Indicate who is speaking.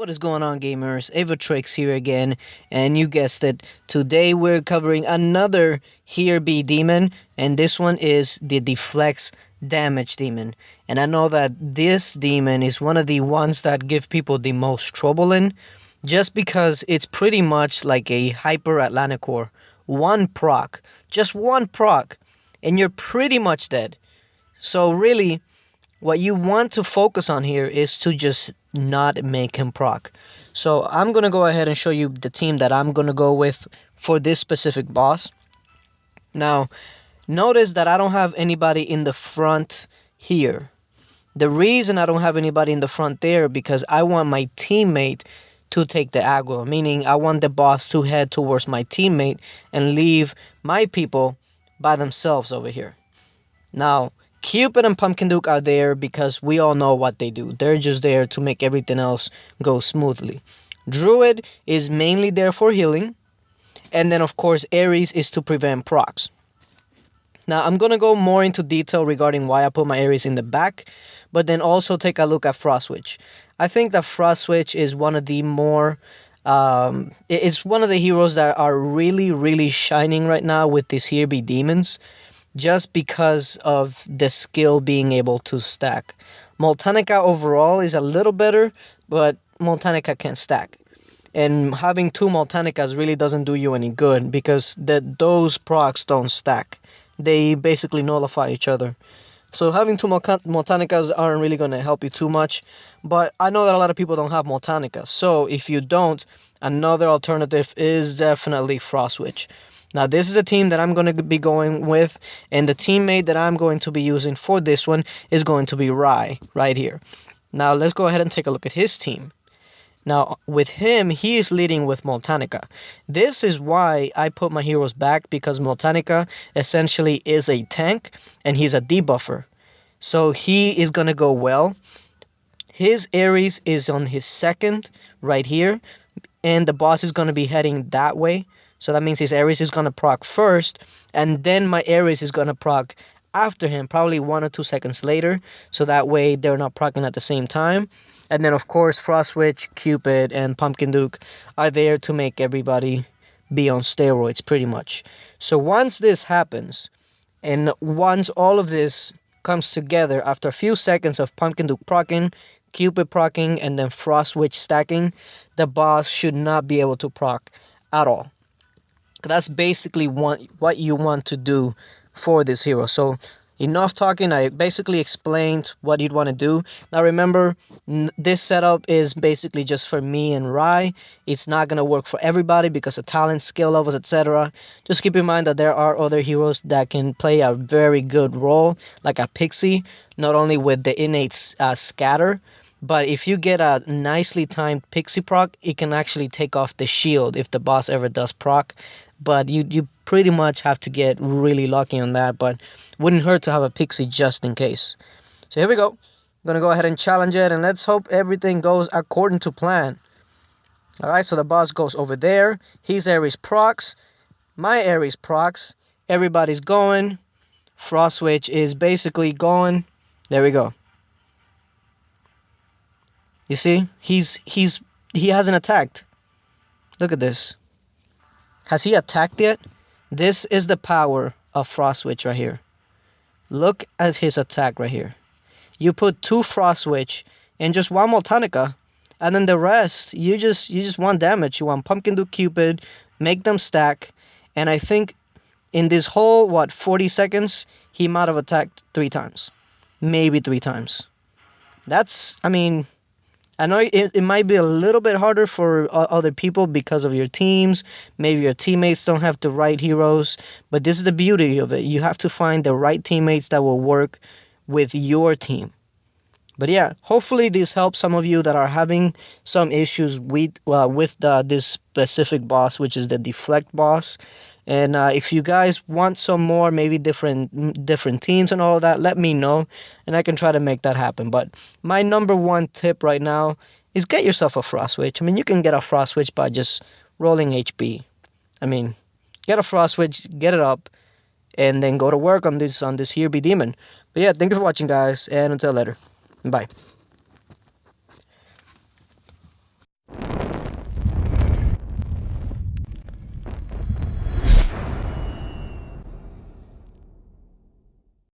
Speaker 1: What is going on, gamers? Aevatrex here again, and you guessed it, today we're covering another Here Be demon, and this one is the Deflect damage demon. And I know that this demon is one of the ones that give people the most trouble in, just because it's pretty much like a hyper Atlantic core. One proc, just one proc, and you're pretty much dead. So really, what you want to focus on here is to just not make him proc. So I'm going to go ahead and show you the team that I'm going to go with for this specific boss. Now, notice that I don't have anybody in the front here. The reason I don't have anybody in the front there because I want my teammate to take the aggro, meaning I want the boss to head towards my teammate and leave my people by themselves over here. Now, Cupid and Pumpkin Duke are there because we all know what they do. They're just there to make everything else go smoothly. Druid is mainly there for healing. And then, of course, Ares is to prevent procs. Now, I'm going to go more into detail regarding why I put my Ares in the back. But then also take a look at Frost Witch. I think that Frost Witch is one of the more... it's one of the heroes that are really shining right now with these Here Be demons. Just because of the skill being able to stack. Moltanica overall is a little better, but Moltanica can't stack. And having two Moltanicas really doesn't do you any good because those procs don't stack. They basically nullify each other. So having two Moltanicas aren't really going to help you too much. But I know that a lot of people don't have Moltanica. So if you don't, another alternative is definitely Frost Witch. Now, this is a team that I'm going to be going with, and the teammate that I'm going to be using for this one is going to be Rai, right here. Now, let's go ahead and take a look at his team. Now, with him, he is leading with Moltanica. This is why I put my heroes back, because Moltanica essentially is a tank, and he's a debuffer. So, he is going to go well. His Ares is on his second, right here, and the boss is going to be heading that way. So that means his Ares is going to proc first, and then my Ares is going to proc after him, probably 1 or 2 seconds later, so that way they're not proccing at the same time. And then, of course, Frost Witch, Cupid, and Pumpkin Duke are there to make everybody be on steroids, pretty much. So once this happens, and once all of this comes together, after a few seconds of Pumpkin Duke proccing, Cupid proccing, and then Frost Witch stacking, the boss should not be able to proc at all. That's basically what you want to do for this hero. So enough talking. I basically explained what you'd want to do. Now remember, this setup is basically just for me and Rai. It's not going to work for everybody because of talent, skill levels, etc. Just keep in mind that there are other heroes that can play a very good role, like a Pixie, not only with the innate scatter, but if you get a nicely timed Pixie proc, it can actually take off the shield if the boss ever does proc. But you pretty much have to get really lucky on that, but wouldn't hurt to have a Pixie just in case. So here we go. I'm going to go ahead and challenge it, and let's hope everything goes according to plan. Alright, so the boss goes over there. His Ares procs. My Ares procs. Everybody's going. Frost Witch is basically going. There we go. You see? He hasn't attacked. Look at this. Has he attacked yet? This is the power of Frost Witch right here. Look at his attack right here. You put 2 Frost Witch and just 1 Moltanica, and then the rest, you just want damage. You want Pumpkin Duke, Cupid, make them stack, and I think in this whole, 40 seconds, he might have attacked 3 times. Maybe 3 times. That's, I mean... I know it might be a little bit harder for other people because of your teams. Maybe your teammates don't have the right heroes. But this is the beauty of it. You have to find the right teammates that will work with your team. But yeah, hopefully this helps some of you that are having some issues with this specific boss, which is the Deflect boss. And if you guys want some more, maybe different teams and all of that, let me know, and I can try to make that happen. But my number 1 tip right now is get yourself a Frost Witch. I mean, you can get a Frost Witch by just rolling HP. I mean, get a Frost Witch, get it up, and then go to work on this Here Be demon. But yeah, thank you for watching, guys, and until later. Bye.